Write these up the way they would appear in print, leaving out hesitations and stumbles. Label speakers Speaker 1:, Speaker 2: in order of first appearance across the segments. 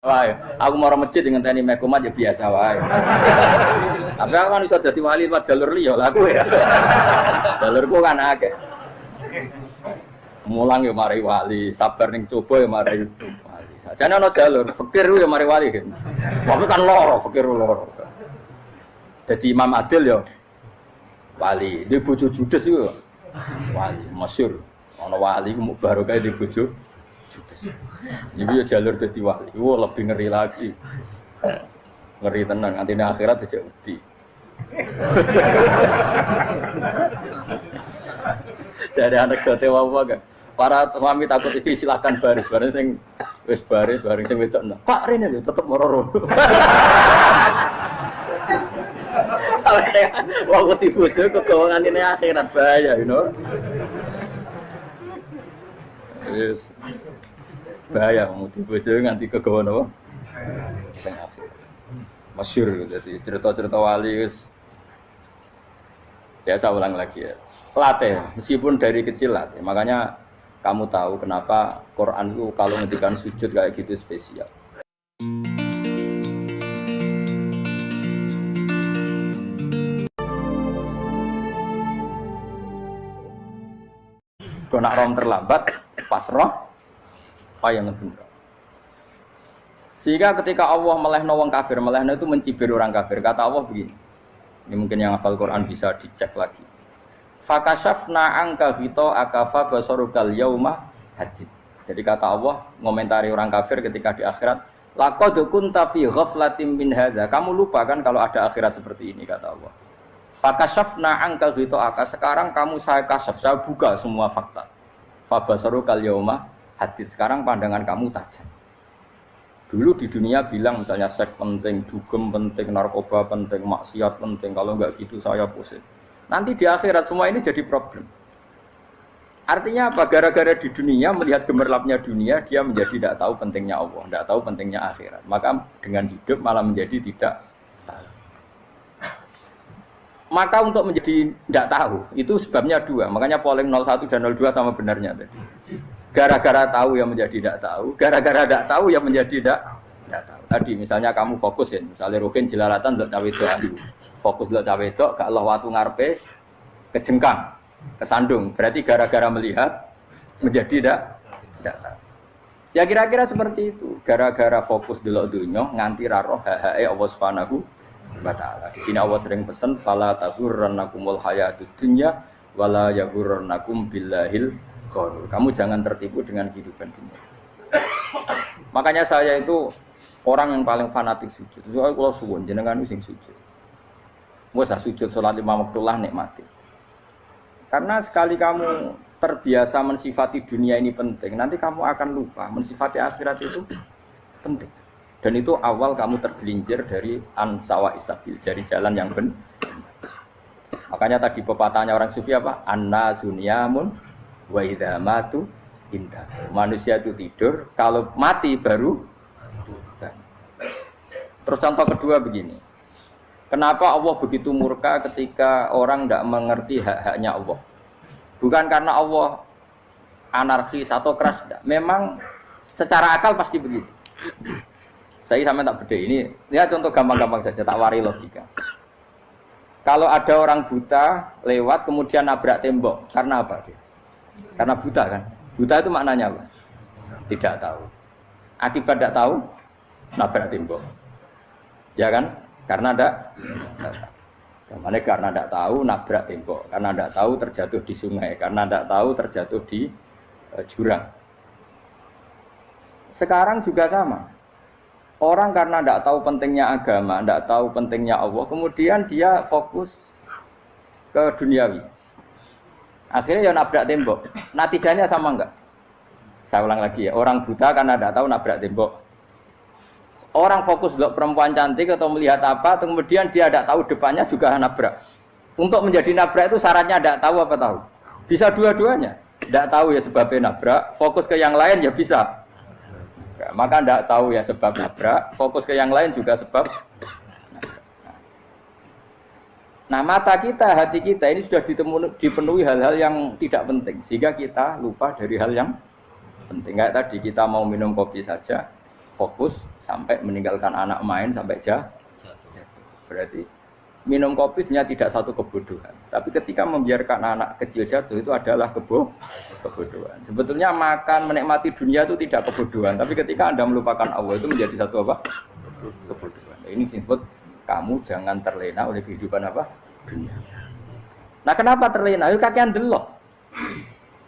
Speaker 1: Wae, aku mau masjid dengan tani mekumat ya biasa wae. Tapi aku kan bisa jadi wali lewat jalur liya lah aku ya. Jalurku kan akeh. Mulang ya mari wali, sabar ning coba ya mari wali. Jane ana jalur fikir ya mari wali. Tapi kan loro, fikir loro. Jadi Imam Adil ya wali, di bojo judes iku wali, masyhur. Ana wali ku barokah di bojo judes. Jadi ya jalur dadi wali. Wah lebih ngeri lagi. Ngeri tenang, nanti di akhirat aja wedi. Jadi anak jote wae kan. Para suami takut istri silakan baris, bareng sing wis baris, bareng sing wedok. Pak rene lho tetep moro-moro. Wah wedi bojo kegawangan ini akhirat bahaya, you know. Yes. Bahaya wedi bojo nganti kegawan apa? Teng akhir. Masyhur jadi cerita-cerita wali wis. Ya saya ulang lagi ya. Latih, meskipun dari kecil latih. Makanya kamu tahu kenapa Quran itu kalau ngendikan sujud kayak gitu spesial. Kalau nak rom terlambat, pas roh, apa yang benar. Sehingga ketika Allah melehno wong kafir, melehno itu mencibir orang kafir. Kata Allah begini, ini mungkin yang hafal Quran bisa dicek lagi. Fakashafna angka hito akafa basarukal yauma hadid. Jadi kata Allah ngomentari orang kafir ketika di akhirat, laqad kunta fi ghaflatin min hadza. Kamu lupa kan kalau ada akhirat seperti ini kata Allah. Fakashafna angka hito aka. Sekarang kamu saya kasaf, saya buka semua fakta. Fabasarukal yauma hadid. Sekarang pandangan kamu tajam. Dulu di dunia bilang misalnya seks penting, dugem penting, narkoba penting, maksiat penting. Kalau enggak gitu saya pusing. Nanti di akhirat semua ini jadi problem. Artinya apa? Gara-gara di dunia melihat gemerlapnya dunia, dia menjadi tidak tahu pentingnya Allah, tidak tahu pentingnya akhirat. Maka dengan hidup malah menjadi tidak tahu. Maka untuk menjadi tidak tahu, itu sebabnya dua. Makanya polling 01 dan 02 sama benarnya tadi. Gara-gara tahu yang menjadi tidak tahu, gara-gara tidak tahu yang menjadi tidak tahu. Tadi misalnya kamu fokus ya, misalnya Rukin jelalatan untuk cawe itu aku. Fokus untuk cawe itu, gak Allah waktu ngarepe kejengkang, kesandung. Berarti gara-gara melihat menjadi tidak tahu. Ya kira-kira seperti itu. Gara-gara fokus delok dunya nganti ra roh hae Allah Subhanahu wa taala. Di sini Allah sering pesan fala taghurrannakumul hayatud dunya wala yaghurrannakum billahil ghurur. Kamu jangan tertipu dengan kehidupan dunia. Makanya saya itu orang yang paling fanatik sujud. Soalnya kalau suwun jenengan sing sujud. Wes sujud salat lima waktu lah nikmati. Karena sekali kamu terbiasa mensifati dunia ini penting, nanti kamu akan lupa mensifati akhirat itu penting. Dan itu awal kamu tergelincir dari ansawa isabil, dari jalan yang benar. Makanya tadi pepatahnya orang sufi apa? Anna sunyamun wa idza matu indah. Manusia itu tidur, kalau mati baru. Terus contoh kedua begini. Kenapa Allah begitu murka ketika orang tidak mengerti hak-haknya Allah? Bukan karena Allah anarkis atau keras, tidak. Memang secara akal pasti begitu. Saya sampai tak beda ini. Lihat contoh gampang-gampang saja, tak wari logika. Kalau ada orang buta lewat kemudian nabrak tembok, karena apa dia? Karena buta kan? Buta itu maknanya apa? Tidak tahu. Akibat tidak tahu, nabrak tembok. Ya kan? Karena tidak tahu. Karena tidak tahu, nabrak tembok. Karena tidak tahu, terjatuh di sungai. Karena tidak tahu, terjatuh di jurang. Sekarang juga sama. Orang karena tidak tahu pentingnya agama, tidak tahu pentingnya Allah, kemudian dia fokus ke duniawi. Akhirnya ya nabrak tembok. Natijanya sama enggak? Saya ulang lagi ya. Orang buta karena tidak tahu nabrak tembok. Orang fokus lihat perempuan cantik atau melihat apa, kemudian dia tidak tahu depannya juga nabrak. Untuk menjadi nabrak itu syaratnya tidak tahu apa tahu. Bisa dua-duanya. Tidak tahu ya sebabnya nabrak, fokus ke yang lain ya bisa. Maka tidak tahu ya sebab nabrak, fokus ke yang lain juga sebab. Nah mata kita, hati kita ini sudah dipenuhi hal-hal yang tidak penting, sehingga kita lupa dari hal yang penting. Kayak tadi kita mau minum kopi saja, fokus sampai meninggalkan anak main sampai jatuh. Berarti minum kopi sebenarnya tidak satu kebodohan, tapi ketika membiarkan anak kecil jatuh itu adalah kebodohan. Sebetulnya makan menikmati dunia itu tidak kebodohan, tapi ketika Anda melupakan Allah itu menjadi satu apa? Kebodohan. Ini disebut kamu jangan terlena oleh kehidupan apa? Dunia. Nah, kenapa terlena? Itu kakean delok.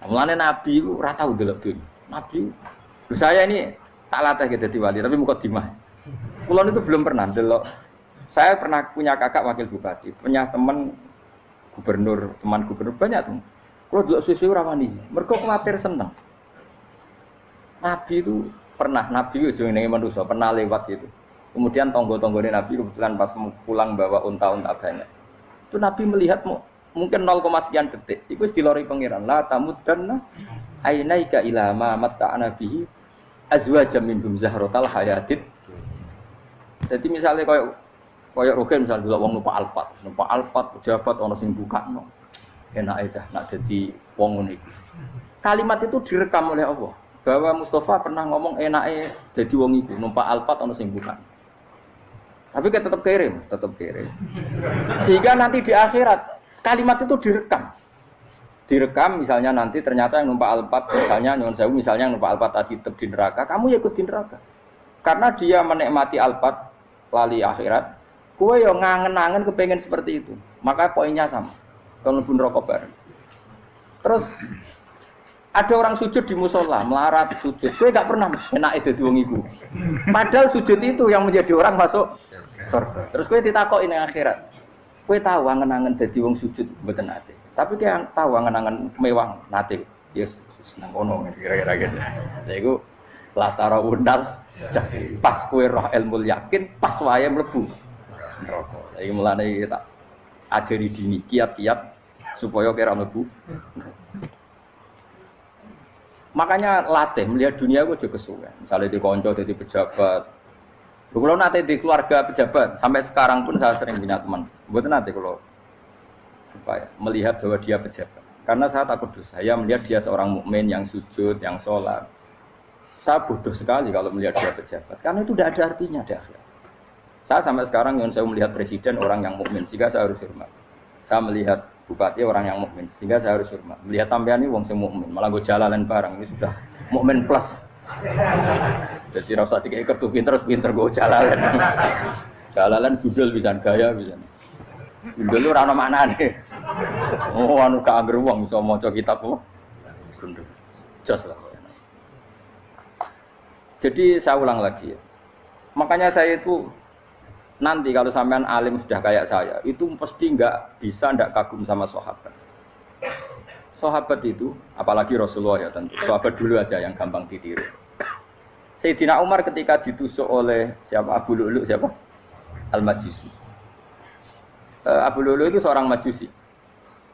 Speaker 1: Mulane Nabi itu ora tau delok dunia. Nabi, saya ini tak latih gitu di wali, tapi mukadimah. Kulon itu belum pernah delok. Saya pernah punya kakak wakil bupati, punya teman gubernur banyak tuh. Kalau delok susu ora wani, mergo kuwatir seneng. Nabi itu pernah, Nabi itu jenenge manusia, pernah lewat gitu. Kemudian tonggo-tonggone Nabi kebetulan pas pulang bawa unta-unta banyak. Itu Nabi melihat mungkin 0, sekian detik. Itu dilori pangeran. La tamuddanna ainaika ila ma matta'na bihi azwajan minhum zahratal hayatid. Jadi misalnya kayak Rogen misalnya dulu wong numpak Alphard pejabat ana sing bukakno. Enak dah nak jadi wong ngene iki. Kalimat itu direkam oleh Allah bahwa Mustafa pernah ngomong enake jadi wong iku numpak Alphard ana sing bukakno. Tapi kita tetap kirim. Sehingga nanti di akhirat kalimat itu direkam misalnya nanti ternyata yang numpak Alphard misalnya nyuwun sewu misalnya yang numpak Alphard tadi tetap di neraka, kamu ya ikut di neraka. Karena dia menikmati Alphard lali akhirat, kowe yo ngangen-angen kepengen seperti itu. Maka poinnya sama. Kalau pun rokok bareng. Terus ada orang sujud di musola, melarat sujud. Kowe gak pernah enake dadi wong iku. Padahal sujud itu yang menjadi orang masuk surga. Terus kowe ditakoki ning akhirat. Kowe tahu angen-angen dadi wong sujud mboten nate. Tapi kowe tahu angen-angen mewah nate. Yes, seneng ngono kira-kira gitu. Lha iku latara undal pas kowe roh ilmu yakin pas wae mlebu neraka. Iki mulane tak ajari dini kiat-kiat supaya kira mlebu. Makanya latih melihat dunia itu juga kesuwen. Misalnya di konco jadi pejabat. Kalau nanti di keluarga pejabat sampai sekarang pun saya sering punya teman. Buat nanti kalau melihat bahwa dia pejabat. Karena saya takut dosa. Saya melihat dia seorang mukmin yang sujud, yang sholat. Saya bodoh sekali kalau melihat dia pejabat. Karena itu tidak ada artinya di akhirat. Saya sampai sekarang yang saya melihat presiden orang yang mukmin, sehingga saya harus hormat. Saya melihat bupati orang yang mukmin, sehingga saya harus hormat. Melihat sampean ini wong sing mukmin, malah gue jalalan bareng ini sudah mukmin plus. Jadi rasa tiga kertu pinter gue jalalan. Jalalan gudel bisa gaya bisa. Gudel lu rano mana nih? Oh anu keangger wong bisa maca kitab apa? Gudel. Jos lah. Jadi saya ulang lagi ya. Makanya saya itu nanti kalau sampean alim sudah kayak saya, itu pasti nggak kagum sama sahabat. Sahabat itu, apalagi Rasulullah ya tentu. Sahabat dulu aja yang gampang ditiru. Sayyidina Umar ketika ditusuk oleh siapa Abu Lu'lu siapa? Al-Majusi. Abu Lu'lu itu seorang Majusi.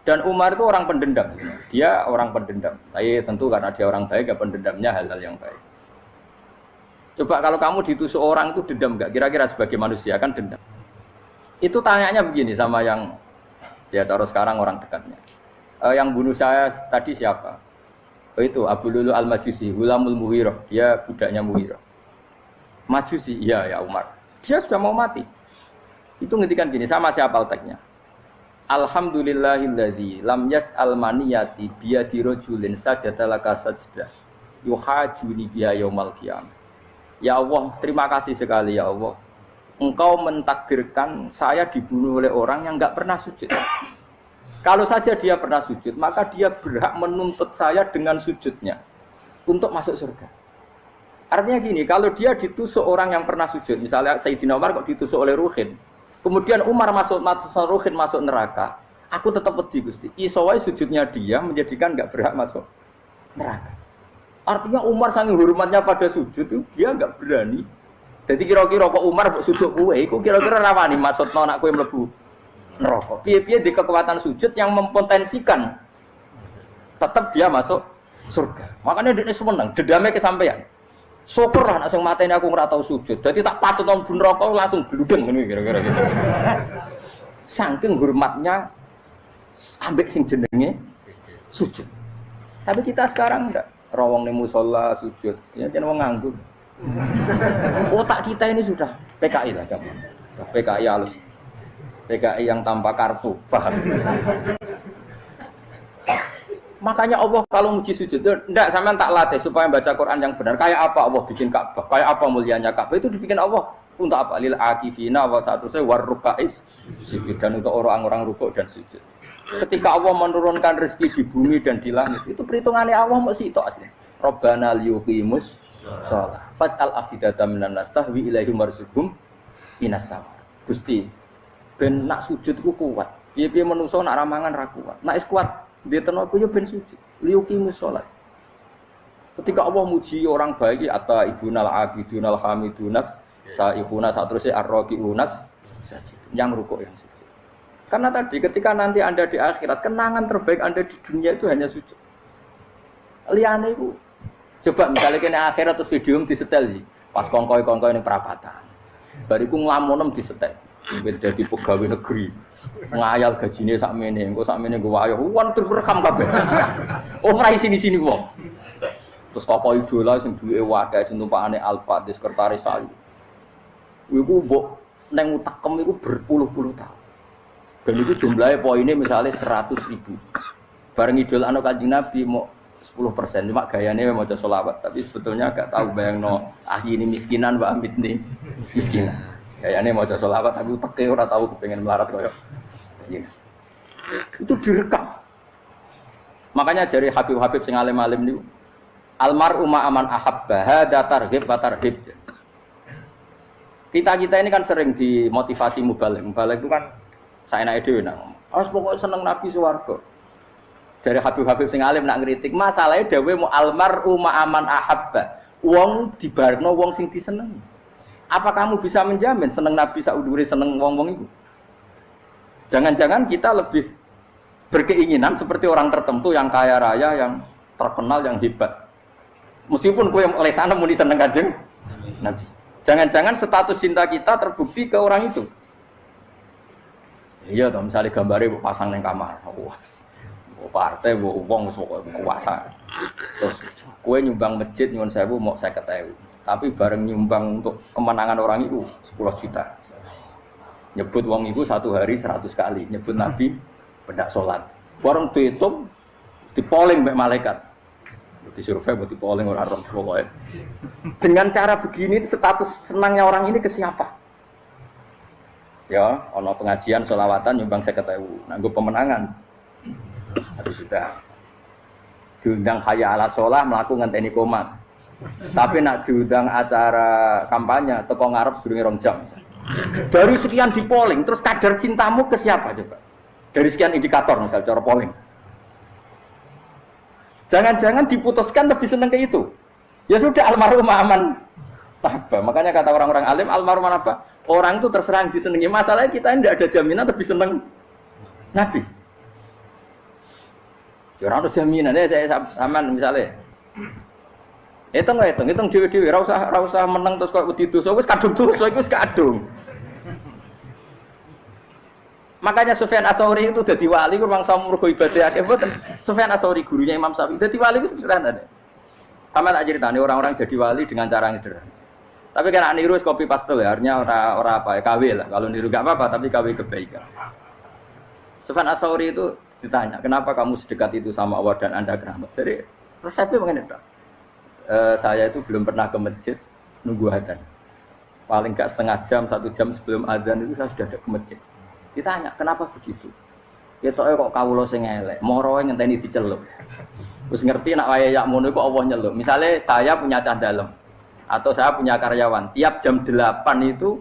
Speaker 1: Dan Umar itu orang pendendam. Dia orang pendendam. Tapi tentu karena dia orang baik, ya pendendamnya hal-hal yang baik. Coba kalau kamu ditusuk orang itu dendam enggak? Kira-kira sebagai manusia kan dendam. Itu tanyanya begini sama yang ya taruh sekarang orang dekatnya. Yang bunuh saya tadi siapa? Oh itu Abu Lu'lu Al-Majusi, Hulamul Muhirah. Dia budaknya Muhirah. Majusi, iya ya Umar. Dia sudah mau mati. Itu ngetikan gini, sama siapa alteknya? Alhamdulillahilladzi lam yaj'al maniyati biyadi rajulin sajadalaka sajdah yuhajuni biha yaumal qiyamah. Ya Allah, terima kasih sekali ya Allah. Engkau mentakdirkan saya dibunuh oleh orang yang enggak pernah sujud. Kalau saja dia pernah sujud, maka dia berhak menuntut saya dengan sujudnya untuk masuk surga. Artinya gini, kalau dia ditusuk orang yang pernah sujud, misalnya Sayyidina Umar kok ditusuk oleh Ruhin, kemudian Umar masuk Ruhin masuk neraka, aku tetap pedih Gusti. Isowai sujudnya dia menjadikan enggak berhak masuk neraka. Artinya Umar saking hormatnya pada sujud itu dia enggak berani. Jadi kira-kira kok Umar sujud kowe iku kira-kira rawani maksudno nek kowe mlebu neraka. Piye-piye di kekuatan sujud yang mempotensikan tetap dia masuk surga. Makanya dia seneng, dedame kesampaian. Syukur lah nek sing mateni aku ora tau sujud. Dadi tak patut nang neraka langsung bludeng ngene kira-kira gitu. Saking hormatnya ambek sing jenenge sujud. Tapi kita sekarang enggak rawong ning musala sujud, ya jeneng wong nganggur. Otak kita ini sudah PKI lah gampang. PKI halus. PKI yang tanpa kartu, paham? Makanya Allah kalau muji sujud, enggak sampean tak latih supaya baca Quran yang benar. Kayak apa Allah bikin Ka'bah? Kayak apa mulianya Ka'bah? Itu dibikin Allah untuk apa? Lil akifina wa ta'tusai warrukais sujud, dan untuk orang-orang rukuk dan sujud. Ketika Allah menurunkan rezeki di bumi dan di langit, itu perhitungannya Allah mau sitok asli. Rabbana liyuqimus shalah faj'al afidatan minan nas tahwi ilaihim warzuqhum minas sama. Gusti, ben nak sujud ku kuat. Piye-piye menungso nak ramangan ra kuat. Nak is kuat dia tenaga yo ben sujud. Liyuqimus shalah. Ketika Allah muji orang baik, atau ibunal abidunal hamidunas saihuna satruse arraqiunas sajid. Yang rukuk yang sujud. Karena tadi ketika nanti Anda di akhirat, kenangan terbaik Anda di dunia itu hanya sujud. Liyane iku coba misalnya kene akhirat terus video disetel iki. Pas kongkoi-kongkoi ning perapatan. Bariku nglamunem disetel. Beda di pegawai negeri. Ngayal gajine sakmene, engko sakmene nggo wayah. Wan direkam kabeh. Oh ora sini-sini wong. Terus tokoh idola sing duwe wae sing tumpakane Alphard di sekretaris saya. Iku mbok nang utekem iku berpuluh-puluh tahun. Dan itu jumlahnya poinnya misalnya 100.000. Bareng idol anu Kanjeng Nabi mau 10%, cuma gayanya mau sholawat. Tapi sebetulnya agak tahu bayang no ini miskinan, Mbak Amit nih miskinan. Gayanya mau sholawat tapi pakai orang tahu kepengen melarat koyok. Itu direkam. Makanya dari Habib-Habib sing alim-alim niku almar'u ma'aman ahabba hada targhib wa tarhib. Kita ini kan sering dimotivasi mubaligh. Mubaligh itu kan saya naik dewi nang, harus pokoknya seneng Nabi swarga. Dari Habib-Habib sing alim nak ngritik, masalahnya dewe mu almar'u ma'aman ahabba. Wong dibarno wong sing disenengi. Apa kamu bisa menjamin seneng Nabi saudure seneng wong-wong itu? Jangan-jangan kita lebih berkeinginan seperti orang tertentu yang kaya raya, yang terkenal, yang hebat. Meskipun kowe oleh sana muni seneng Kanjeng Nabi. Jangan-jangan status cinta kita terbukti ke orang itu. Iya toh, misalnya gambarnya pasang neng kamar, puas, partai, uang, kuasa. Terus, kue nyumbang masjid nyuwun sewu mau 50.000, tapi bareng nyumbang untuk kemenangan orang itu 10 juta. Nyebut uang itu satu hari 100 kali, nyebut Nabi bedak sholat. Warung dihitung, dipoling mbek malaikat, disurvei buat dipoling orang pokoknya. Dengan cara begini, status senangnya orang ini ke siapa? Ya, ono pengajian sholawatan nyumbang 50.000, nanggo pemenangan. Habis sudah diundang hayya ala sholah melakukan ngenteni komat. Tapi nak diundang acara kampanye teko ngarep sedurunge 2 jam. Dari sekian di polling, terus kadar cintamu ke siapa coba? Dari sekian indikator misal cara polling. Jangan-jangan diputuskan lebih seneng ke itu. Ya sudah almarhum aman. Apa? Makanya kata orang-orang alim almarhum apa? Orang itu terserah disenangi. Masalahnya kita tidak ada jaminan lebih senang Nabi. Ya orang ada jaminan. Saya aman misalnya. Hitung dewi-dewi. Rausah menang terus kok wedi dosa. Wis kadung dosa, wis kadung. Makanya Sufyan Ats-Tsauri itu dadi wali kurang sama mergo ibadah akeh mboten. Sufyan Ats-Tsauri gurunya Imam Syafi'i. Dadi wali itu sederhana. Sama tak ceritane orang-orang jadi wali dengan cara yang sederhana. Tapi kan niru kopi pastel ya, artinya orang apa ya, KW lah. Kalau niru gak apa-apa, tapi KW kebaikan. Sufyan Ats-Tsauri itu ditanya, kenapa kamu sedekat itu sama Allah dan Anda keramat? Jadi resepnya begini, saya itu belum pernah ke masjid nunggu adzan. Paling gak setengah jam, 1 jam sebelum adzan itu saya sudah ada ke masjid. Ditanya, kenapa begitu? Ketoke kok kawula sing elek, moroe ngenteni dicelup. Terus ngerti nak wayahe yak ngono kok Allah nyelup. Misale saya punya cah dalem atau saya punya karyawan, tiap jam 8 itu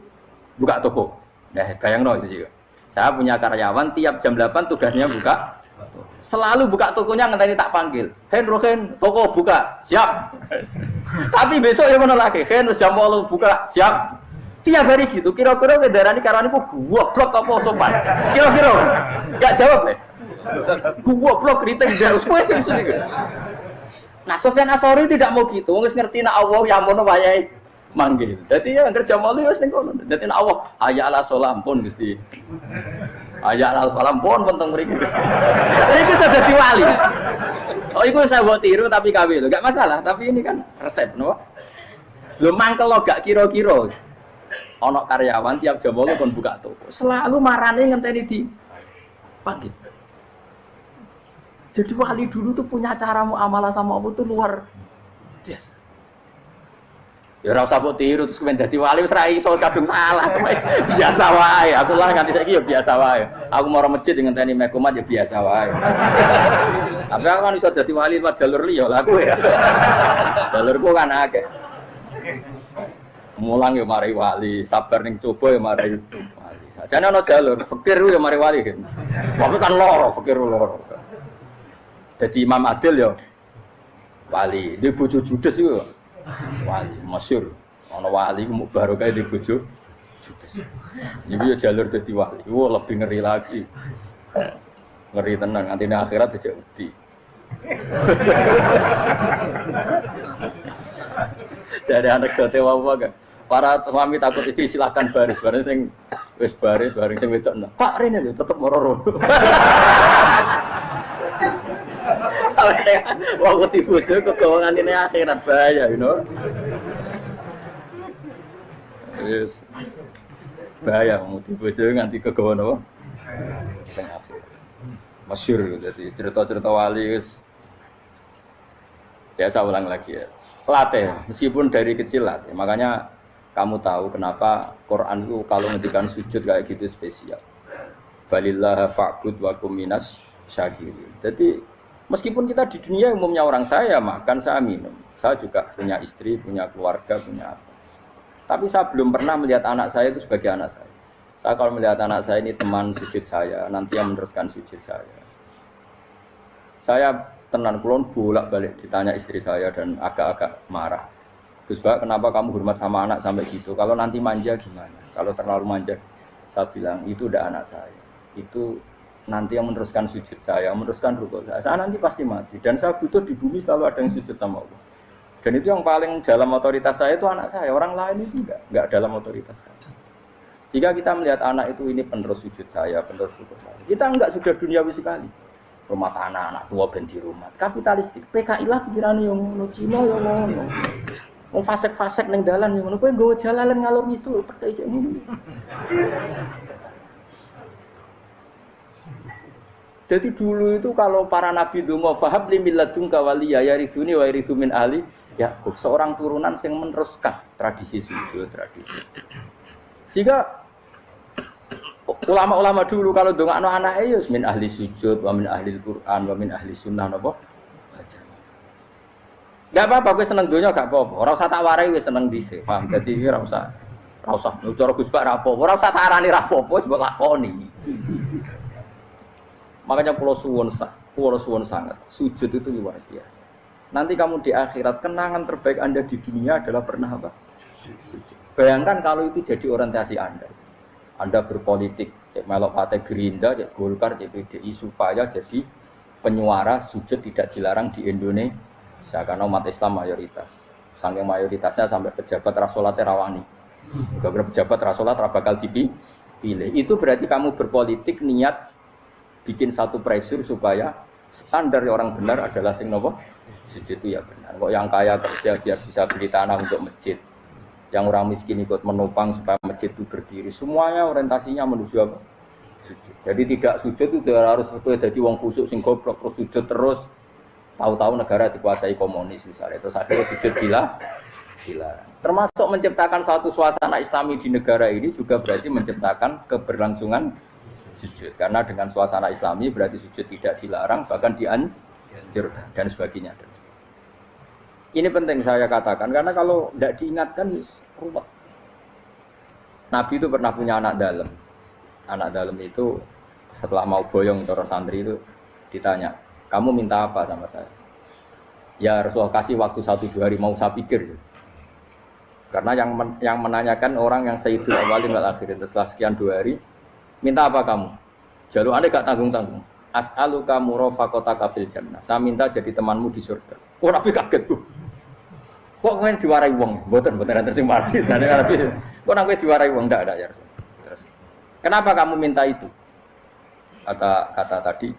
Speaker 1: buka toko. Nah, bayangno itu juga. Saya punya karyawan tiap jam 8 tugasnya buka. Selalu buka tokonya ngenteni tak panggil. Hen, toko buka, siap. Tapi besok ya ngono lagi, Hen jam 8 buka, siap. Tiap hari gitu, kira-kira kendaraan karyawan itu goblok apa sopan? Kira-kira enggak jawab deh. Goblok kritik terus kowe gitu. Nah, Sufyan Ats-Tsauri tidak mau gitu. Wis ngerti nek Allah ya mono wayahe manggil. Dadi ya kerja malu wis ning kono. Dadi nek Allah hayya ala shalah pun Gusti. Hayya ala shalah pun teng mriki. Iku sudah dadi wali. Oh, iku saya buat tiru tapi KW lho, enggak masalah, tapi ini kan resep no. Lho mangkel lo gak kira-kira. Ana karyawan tiap jam 8 kon buka toko. Selalu marane ngenteni di panggil. Jadi wali dulu tuh punya cara muamalah sama Allah tuh luar biasa. Ya ora usah mbok tiru terus kemen dadi wali wis ra iso kadung salah. Biasa wae. Aku lah nganti saiki ya biasa wae. Aku mau masjid ngenteni mekumat ya biasa wae. Tapi aku kan iso dadi wali lewat jalur liya lah aku ya. Jalurku kan akeh. Mulang ya mari wali, sabar ning coba ya mari wali. Jane ana jalur fikir ya mari wali kan. Tapi kan loro, fikir loro. Dadi Imam Adil ya wali, di bojo judes iku wali masyhur. Ana wali ku barokah di bojo judes. Iki ya jalur dadi wali. Wah lebih ngeri lagi. Ngeri tenan antine akhirat aja wedi. Jadi anak jote wae kan. Para suami takut istri silakan baris sing wis baris sing wedok. Pak rene lho tetep moro-moro. Wong wedi bojo kegawa ngantine akhirat bahaya, you know. Yes. Bahaya wedi bojo nganti kegawa napa? Teng akhirat. Masyhur jadi cerita-cerita wali wis. Ya saya ulang lagi ya. Latih, meskipun dari kecil latih. Makanya kamu tahu kenapa Quran itu kalau ngendikan sujud kayak gitu spesial. Balillah fa'bud wa kum minas syakirin. Jadi meskipun kita di dunia umumnya orang saya makan, saya minum. Saya juga punya istri, punya keluarga, punya apa. Tapi saya belum pernah melihat anak saya itu sebagai anak saya. Saya kalau melihat anak saya ini teman sujud saya, nanti yang meneruskan sujud saya. Saya tenan kulon bolak-balik ditanya istri saya dan agak-agak marah. Gus Bak, kenapa kamu hormat sama anak sampai gitu? Kalau nanti manja gimana? Kalau terlalu manja, saya bilang itu udah anak saya. Itu nanti yang meneruskan sujud saya, meneruskan rukuk saya. Saya nanti pasti mati dan saya butuh di bumi selalu ada yang sujud sama Allah. Dan itu yang paling dalam otoritas saya itu anak saya. Orang lain itu enggak dalam otoritas saya. Jika kita melihat anak itu ini penerus sujud saya, penerus rukuk saya. Kita enggak sudah duniawi sekali. Rumah tanah anak tua ben di rumah. Kapitalistik. PKI lah pikirannya yang ngono, Cina yang ngono. Mau fasek-fasek neng dalan yang ngono, kowe nggawa jalalan ngalor itu pakai kayak ngono. Jadi dulu itu kalau para nabi donga fahab li milladun kawaliya yarithuni wa yarithu min ahli Yakub, seorang turunan yang meneruskan tradisi sujud, tradisi. Sehingga ulama-ulama dulu kalau dongakno anake ya min ahli sujud, wa min ahli Al-Qur'an, wa min ahli sunnah napa? Enggak apa-apa kowe seneng donya gak apa-apa. Ora usah tak warai wis seneng dhisik. Paham? Dadi ora usah cara Gus Bak ra apa-apa. Ora usah tak arani ra apa-apa wis mbok lakoni. Makanya pulau suwun sangat. Sujud itu luar biasa. Nanti kamu di akhirat kenangan terbaik Anda di dunia adalah pernah apa? Sujud. Bayangkan kalau itu jadi orientasi Anda. Anda berpolitik, cek melok partai Gerindra, cek Golkar, cek PDI supaya jadi penyuara sujud tidak dilarang di Indonesia. Karena umat Islam mayoritas. Saking mayoritasnya sampai pejabat rasolat rawani. Beberapa pejabat rasolat bakal dipilih. Itu berarti kamu berpolitik niat bikin satu pressure supaya standar orang benar adalah sing nopo sujud itu ya benar. Kok yang kaya kerja biar bisa beli tanah untuk masjid. Yang orang miskin ikut menopang supaya masjid itu berdiri. Semuanya orientasinya menuju apa? Sujud. Jadi tidak sujud itu harus jadi wong khusuk sing goblok terus sujud terus. Tahu-tahu negara dikuasai komunis misalnya, terus akhirnya sujud gila. Termasuk menciptakan satu suasana Islami di negara ini juga berarti menciptakan keberlangsungan sujud. Karena dengan suasana Islami berarti sujud tidak dilarang, bahkan dianjurkan dan sebagainya. Ini penting saya katakan, karena kalau tidak diingatkan ruwet. Nabi itu pernah punya anak dalam. Anak dalam itu setelah mau boyong terus santri itu ditanya, kamu minta apa sama saya? Ya Rasulullah kasih waktu 1-2 hari mau saya pikir. Karena yang menanyakan orang yang sayyidul awwalin wal akhirin setelah sekian 2 hari, minta apa kamu? Jalur Anda gak tanggung-tanggung. As'aluka murafaqataka fil jannah. Saya minta jadi temanmu di surga. Oh Nabi kaget tuh. Kok kowe diwarai wong? Mboten enten sing mari. Nabi, kok nang kowe diwarai wong ndak ada ya. Terus. Kenapa kamu minta itu? Kata tadi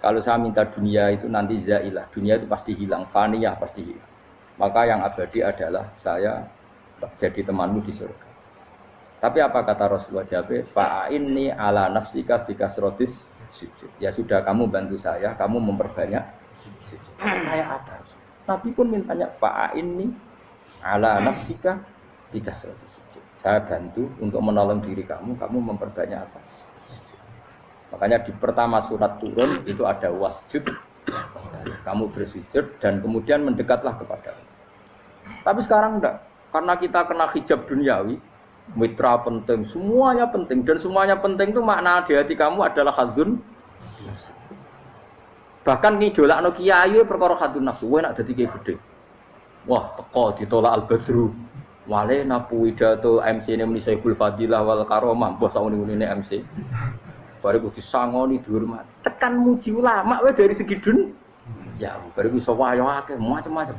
Speaker 1: kalau saya minta dunia itu nanti zailah, dunia itu pasti hilang, faniyah pasti hilang. Maka yang abadi adalah saya jadi temanmu di surga. Tapi apa kata Rasulullah jawab? Fa'inni ala nafsika bikasrotis sujud. Ya sudah kamu bantu saya, kamu memperbanyak sujud. Kayak apa? Nabi pun mintanya fa'inni ala nafsika bikasrotis sujud. Saya bantu untuk menolong diri kamu, kamu memperbanyak apa? Makanya di pertama surat turun itu ada wasjud. Kamu bersujud dan kemudian mendekatlah kepada Allah. Tapi sekarang enggak. Karena kita kena hijab duniawi, mitra penting, semuanya penting. Dan semuanya penting itu makna di hati kamu adalah hadzun. Bahkan ngidolakno kiai perkara hadzun nafsu, kowe nak dadi kiai gedhe. Wah, teko ditolak Al-Badru. Wale napu pidato MC ne muni Saiful Fadilah wal Karomah, mbah sakmene MC. Bariku disangoni dihormat. Tekan muji ulama wae dari segi ya, bariku iso wayo akeh macam-macam.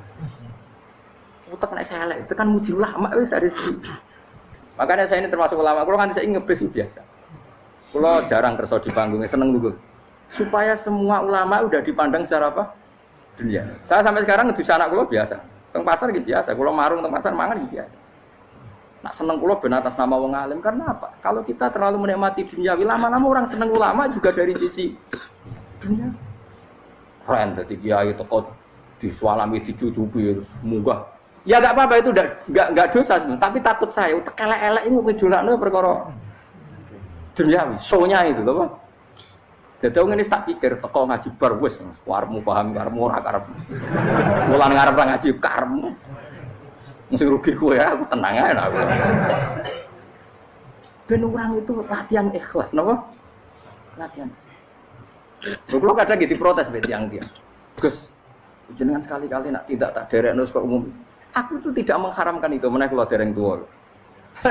Speaker 1: Utek nek selek, tekan muji ulama wis dari segi. Makanya saya ini termasuk ulama, kalau kan saya ngebis biasa. Kalau jarang kerja di panggungnya, seneng dulu. Supaya semua ulama udah dipandang secara apa? Dunia. Saya sampai sekarang ngedus anak kulo biasa. Teng pasar gitu biasa. Kulo marung teng pasar mangan gitu biasa. Nak seneng kulo ben atas nama wong alim karena apa? Kalau kita terlalu menikmati dunia, lama-lama orang seneng ulama juga dari sisi dunia. Keren dadi kiai teko disualami dicucupi munggah. Ya enggak apa-apa itu enggak dosa sebenarnya, tapi takut saya utek elek-elek ini ngidolakno perkara duniawi, show-nya itu lho, Pak. Dadi wong ngene tak pikir teko ngaji bar wis warmu paham karemu ora karep. Mulan ngarep ngaji karemu. Mesti rugi kowe ya, aku tenang ae aku. Ben orang itu latihan ikhlas, napa? Latihan. Lho kadang gitu protes mbek tiyang-tiyang. Gus, jenengan sekali-kali nak tidak tak derekno kok umum. Aku tuh tidak mengharamkan itu, meneh kula dereng tuwa.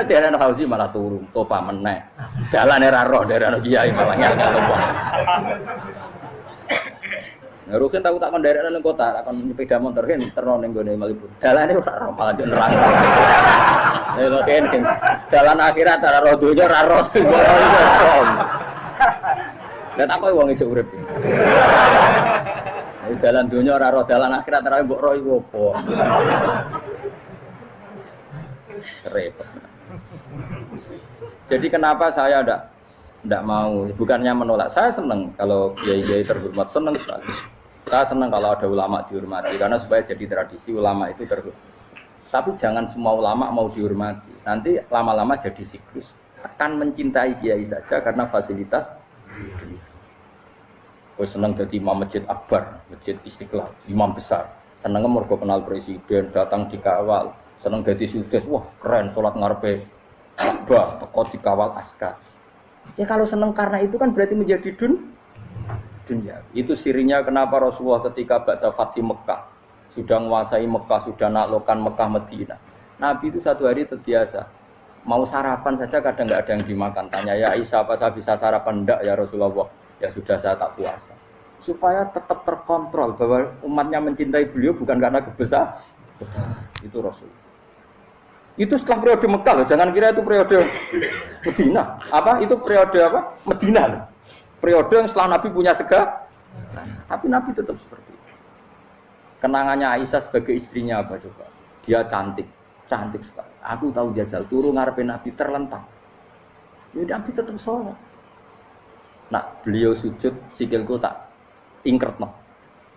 Speaker 1: Dereng haji malah turun, topa meneh. Dalane ra roh dereng kiai malah ngel-ngel wong. Nah, Rukin tahu tak kon derekno ning kota, tak kon sepeda motor kan terno ning gone Malibu. Dalane ora roh malah yo neraka. Lha kan dalan akhirat ora roh donya ora roh sing ora iso. Lah tak koyo wong ijo urip. Jalan dunia ora roh dalan akhirat ora mbok roh iku apa. Repot. Jadi kenapa saya ndak mau, bukannya menolak. Saya senang kalau kiai-kiai terhormat, senang sekali. Saya senang kalau ada ulama dihormati karena supaya jadi tradisi ulama itu terhormat. Tapi jangan semua ulama mau dihormati. Nanti lama-lama jadi siklus. Tekan mencintai kiai saja karena fasilitas dunia. Gue seneng jadi imam masjid akbar, masjid Istiqlal, imam besar. Seneng mergo kenal presiden, datang dikawal. Seneng jadi sudes, wah keren, sholat ngarepe Ka'bah, teko dikawal askar. Ya kalau seneng karena itu kan berarti menjadi dunia. Itu sirinya kenapa Rasulullah ketika ba'da Fathi Mekah sudah menguasai Mekah, sudah naklukkan Mekah Madinah. Nabi itu satu hari terbiasa. Mau sarapan saja kadang nggak ada yang dimakan. Tanya ya Aisyah apa saya bisa sarapan? Enggak ya Rasulullah. Ya sudah saya tak puasa. Supaya tetap terkontrol bahwa umatnya mencintai beliau bukan karena kebesaran. Itu Rasul. Itu setelah periode Mekah loh. Jangan kira itu periode Madinah. Apa? Itu periode apa? Madinah loh. Periode yang setelah Nabi punya segala. Tapi Nabi tetap seperti itu. Kenangannya Aisyah sebagai istrinya apa coba? Dia cantik. Cantik sekali. Aku tahu jajal turu ngarepin Nabi terlentang. Ya Nabi tetap sholat. Nak beliau sujud sikilku tak ingkretno.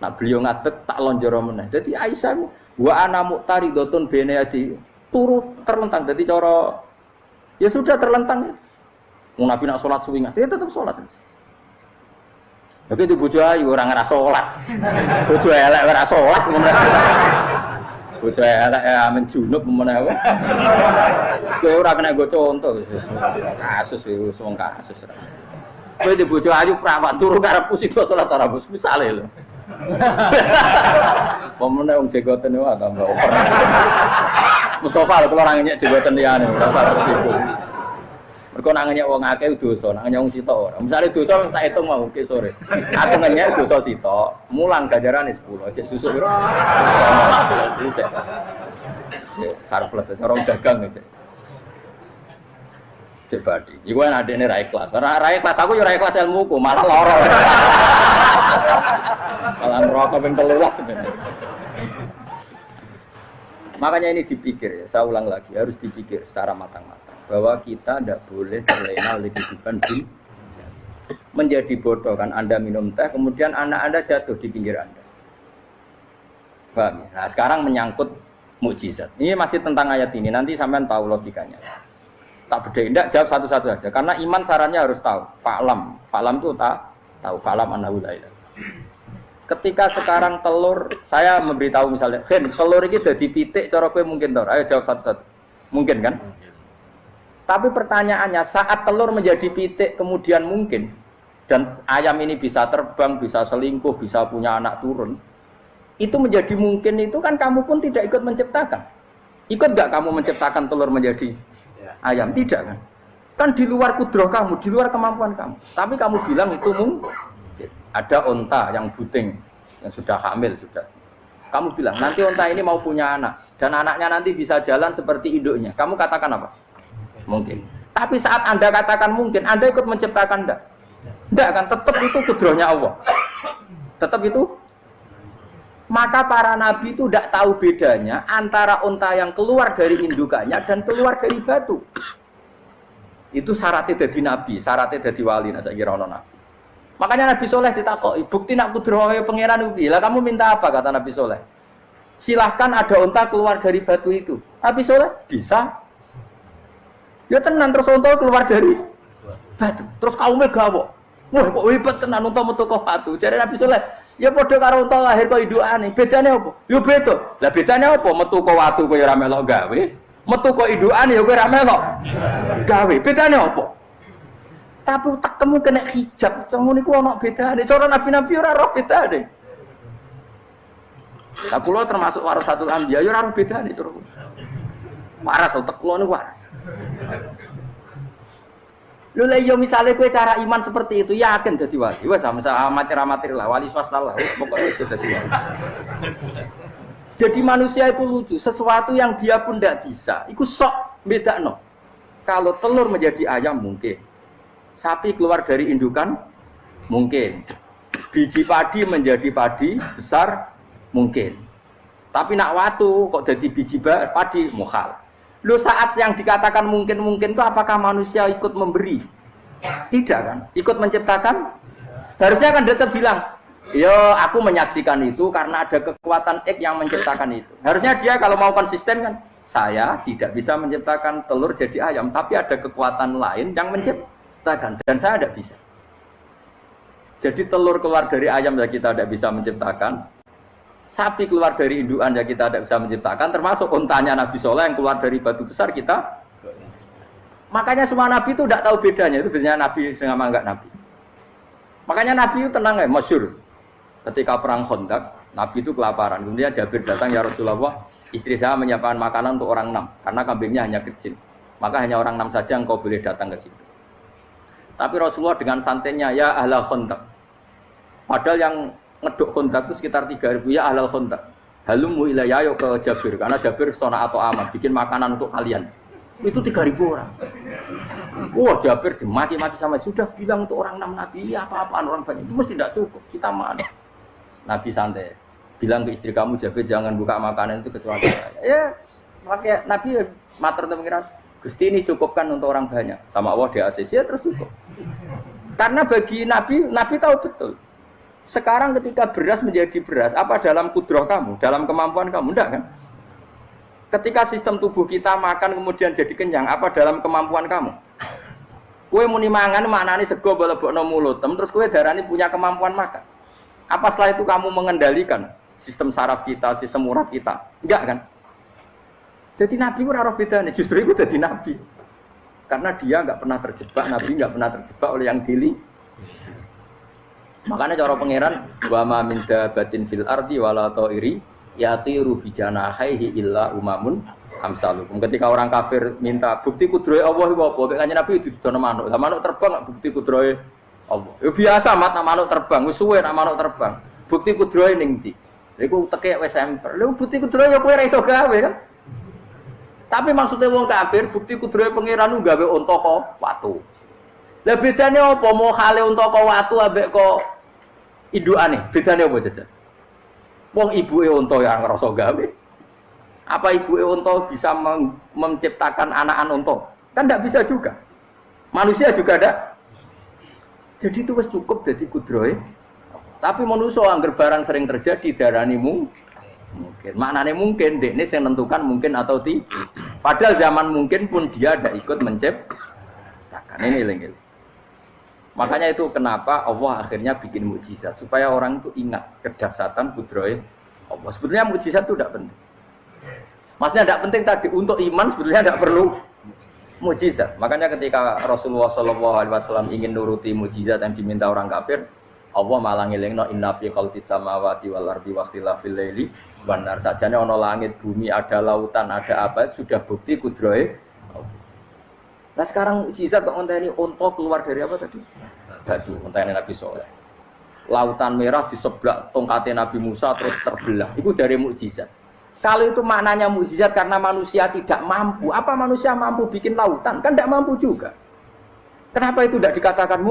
Speaker 1: Nak beliau ngadeg tak lonjoro meneh. Jadi Aisyah wa ana muqtaridotun bene adi turu terlentang. Jadi cara ya sudah terlentang. Wong Nabi nak salat suwi dia tetap salat. Tapi itu bojo ayu ora ngrasa salat. Bojo elek ora salat ngono. Bojo elek amen junub meneh wae. Wis kowe ora kena go contoh kasus iki wong kasus. Kowe di bojo ayu prawan turu karepku sik salat ora bos misale lho. Pemene wong jegoten wae tambah over. Mustofa lho kula ora ngenyek jegoten liyane ora parah siku. Mergo nak ngenyek wong akeh dosa, nak ngenyek wong sitok ora. Misale dosa wis tak hitung mau ke sore. Aku ngenyek dosa sitok, mulang ganjarane 10, cek susuk piro? Cek surplus orang dagang cek. Cek badi. Iku kan adene ra ikhlas. Ra ikhlas aku yo ra ikhlas ilmuku, malah lara. Malah ngerokok ping 13 sebenarnya. Makanya ini dipikir ya, saya ulang lagi, harus dipikir secara matang-matang bahwa kita tidak boleh terlena oleh kehidupan dunia. Menjadi bodoh kan Anda minum teh, kemudian anak Anda jatuh di pinggir Anda. Paham? Nah, sekarang menyangkut mukjizat. Ini masih tentang ayat ini, nanti sampean tahu logikanya. Tak beda, tidak jawab satu-satu aja. Karena iman sarannya harus tahu. Fa'lam, fa'lam itu tahu. Fa'lam annahu la ilaha. Ketika sekarang telur, saya memberitahu misalnya, Hen, telur ini udah dipitik, cara kowe mungkin tor. Ayo jawab satu-satu. Mungkin kan? Tapi pertanyaannya, saat telur menjadi pitik kemudian mungkin, dan ayam ini bisa terbang, bisa selingkuh, bisa punya anak turun, itu menjadi mungkin itu kan kamu pun tidak ikut menciptakan. Ikut gak kamu menciptakan telur menjadi ayam? Tidak kan? Kan di luar kudroh kamu, di luar kemampuan kamu. Tapi kamu bilang itu mungkin. Ada onta yang buting, yang sudah hamil sudah. Kamu bilang nanti onta ini mau punya anak dan anaknya nanti bisa jalan seperti induknya. Kamu katakan apa? Mungkin. Tapi saat Anda katakan mungkin, Anda ikut menciptakan enggak? Enggak kan? Tetap itu kudrohnya Allah. Tetap itu. Maka para nabi itu tidak tahu bedanya antara onta yang keluar dari indukannya dan keluar dari batu. Itu syaratnya jadi nabi, syaratnya jadi wali. Nah, saya kira ono nabi. Makanya Nabi Soleh ditakoki, bukti nak kudrohe pangeran ubi. Lah kamu minta apa kata Nabi Soleh? Silahkan ada onta keluar dari batu itu. Nabi Soleh bisa. Ya tenan terus onta keluar dari batu. Terus kaumnya gawok. Wah kok hebat tenan onta metu kok batu. Jadi Nabi Soleh, ya padha karo onta lahir kok indukane. Bedane apa? Ya beda. Lah bedane apa? Metu kok watu kowe ora melok gawe. Metu kok indukane ya kowe ora melok gawe. Bedane apa? Tapi utakmu kena hijab, ngono niku ana bedane. Cara nabi-nabi ora roh bedane. Lah kula termasuk warasatul anbiya ya ora roh bedane cara. Waras utek kula niku waras. Lho lha yo misale kowe cara iman seperti itu yakin dadi wali. Wes sama amatir-amatir lah wali swasta lah. Pokoke wis dadi wali. Jadi manusia itu lucu, sesuatu yang dia pun tidak bisa. Iku sok bedakno. Kalau telur menjadi ayam mungkin. Sapi keluar dari indukan mungkin, biji padi menjadi padi besar mungkin, tapi nak watu kok jadi biji padi mukhal. Lu saat yang dikatakan mungkin itu apakah manusia ikut memberi? Tidak kan? Ikut menciptakan? Harusnya kan tetap bilang, yo aku menyaksikan itu karena ada kekuatan X yang menciptakan itu. Harusnya dia kalau mau konsisten kan, saya tidak bisa menciptakan telur jadi ayam, tapi ada kekuatan lain yang menciptakan. Dan saya tidak bisa. Jadi telur keluar dari ayam ya kita tidak bisa menciptakan. Sapi keluar dari indukan ya kita tidak bisa menciptakan. Termasuk untanya Nabi Soleh yang keluar dari batu besar kita. Makanya semua Nabi itu tidak tahu bedanya. Itu bedanya Nabi sama enggak Nabi. Makanya Nabi itu tenang ya, masyhur. Ketika perang Khandaq, Nabi itu kelaparan. Kemudian Jabir datang, ya Rasulullah, istri saya menyiapkan makanan untuk orang 6. Karena kambingnya hanya kecil. Maka hanya orang 6 saja engkau boleh datang ke situ. Tapi Rasulullah dengan santainya, ya ahlal Khandaq. Padahal yang ngeduk Khandaq itu sekitar 3.000, ya ahlal Khandaq. Halumu ilayya yuk ke Jabir, karena Jabir sona atau aman, bikin makanan untuk kalian. Itu 3.000 orang. Wah Jabir dimaki-maki sama, sudah bilang untuk orang 6 Nabi, ya apa-apaan orang banyak, itu mesti tidak cukup, kita mana. Nabi santai, bilang ke istri kamu, Jabir jangan buka makanan itu kecuali saya. Ya, makanya Nabi matur untuk pengiran. Gusti ini cukupkan untuk orang banyak. Sama Allah di ACC ya terus cukup. Karena bagi Nabi, Nabi tahu betul. Sekarang ketika beras menjadi beras, apa dalam kudroh kamu, dalam kemampuan kamu? Enggak kan? Ketika sistem tubuh kita makan kemudian jadi kenyang, apa dalam kemampuan kamu? Kue muni mangan maknane sego bolebokno mulut, terus kue darani punya kemampuan makan. Apa setelah itu kamu mengendalikan sistem saraf kita, sistem urat kita? Enggak kan? Jadi Nabi itu ora bedane, justru itu jadi Nabi. Karena dia enggak pernah terjebak, Nabi enggak pernah terjebak oleh yang dili. Makanya cara pangeran wa ma min dabatin fil ardi wala ta'iri yatiru bi janahihi illa umamun amsalukum. Ketika orang kafir minta bukti kudrohe Allah iku apa? Kok kanjeng Nabi didono manuk. Lah manuk terbang bukti kudrohe Allah. Ya biasa mat manuk terbang, wis suwe nak manuk terbang. Bukti kudrohe ning ndi? Iku tekek wis emper. Lha bukti kudrohe ya kowe ora iso gawe kan? Tapi maksudnya wong kafir bukti kudrohe pangeran ku gawe unta kok watu. Lah bedane apa mau hale unta kok watu ambek kok indukane? Bedane apa jajan? Wong ibuke unta ya ngrasa gawe. Apa ibu onto bisa menciptakan anakan onto? Kan tidak bisa juga. Manusia juga ada. Jadi itu wis cukup jadi kudrohe. Tapi manusia angger barang sering terjadi darani mungkin. Maknanya mungkin, dekne yang menentukan mungkin atau tidak. Padahal zaman mungkin pun dia ada ikut menciptakan. Ini lagi. Makanya itu kenapa Allah akhirnya bikin mukjizat supaya orang itu ingat kedahsyatan kudrohe Allah. Sebetulnya mukjizat itu tidak penting. Maksudnya tidak penting tadi untuk iman sebetulnya tidak perlu mukjizat. Makanya ketika Rasulullah SAW ingin nuruti mukjizat yang diminta orang kafir, Allah malah ngelingno inna fi khalqis samawati wal ardi wakhtilafil laili wan nar. Sajane ana langit, bumi, ada lautan, ada apa sudah bukti kudrohe. Nah sekarang mukjizat kok ngenteni unta keluar dari apa tadi? Batu, ngenteni Nabi Saleh. Lautan merah di sebelah tongkatnya Nabi Musa terus terbelah. Itu dari mukjizat. Kalau itu maknanya mukjizat karena manusia tidak mampu. Apa manusia mampu bikin lautan? Kan tidak mampu juga. Kenapa itu tidak dikatakan